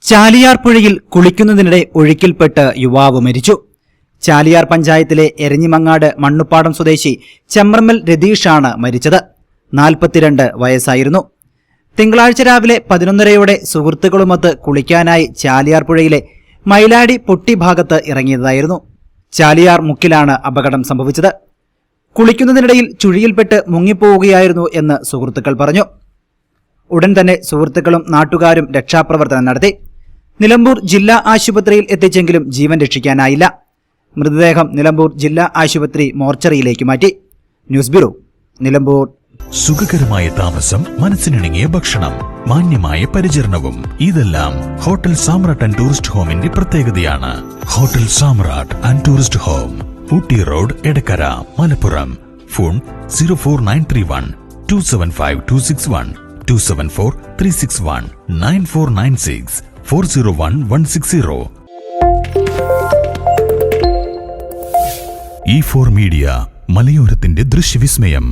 ചാലിയാർ പുഴയിൽ കുളിക്കുന്നതിനിടെ ഒഴുക്കിൽപ്പെട്ട് യുവാവ് മരിച്ചു. ചാലിയാർ പഞ്ചായത്തിലെ എരഞ്ഞിമങ്ങാട് മണ്ണുപ്പാടം സ്വദേശി ചെമ്പ്രമ്മൽ രതീഷാണ് മരിച്ചത്. 42 വയസ്സായിരുന്നു. തിങ്കളാഴ്ച രാവിലെ 11:30 സുഹൃത്തുക്കളുമൊത്ത് കുളിക്കാനായി ചാലിയാർ പുഴയിലെ മൈലാടി പൊട്ടി ഭാഗത്ത് ഇറങ്ങിയതായിരുന്നു. ചാലിയാർ മുക്കിലാണ് അപകടം സംഭവിച്ചത്. കുളിക്കുന്നതിനിടയിൽ ചുഴിയിൽപ്പെട്ട് മുങ്ങിപ്പോവുകയായിരുന്നു എന്ന് സുഹൃത്തുക്കൾ പറഞ്ഞു. ഉടൻ തന്നെ സുഹൃത്തുക്കളും നാട്ടുകാരും രക്ഷാപ്രവർത്തനം നടത്തി. നിലമ്പൂർ ജില്ലാ ആശുപത്രിയിൽ എത്തിച്ചെങ്കിലും ജീവൻ രക്ഷിക്കാനായില്ല. മൃതദേഹം നിലമ്പൂർ ജില്ലാ ആശുപത്രി മോർച്ചറിയിലേക്ക് മാറ്റി. News bureau, Nilambur. സുഖകരമായ താമസം, മനസ്സിനിണങ്ങിയ ഭക്ഷണം, മാന്യമായ പരിചരണവും ഇതെല്ലാം ഹോട്ടൽ സാമ്രാട്ട് ആൻഡ് ടൂറിസ്റ്റ് ഹോമിന്റെ പ്രത്യേകതയാണ്. Hotel Samrat and tourist home, Ooty road, Edakkara, Malappuram. Phone 04931 275 261 274 361 9496 401 160. E4 media, മലയോരത്തിന്റെ ദൃശ്യവിസ്മയം.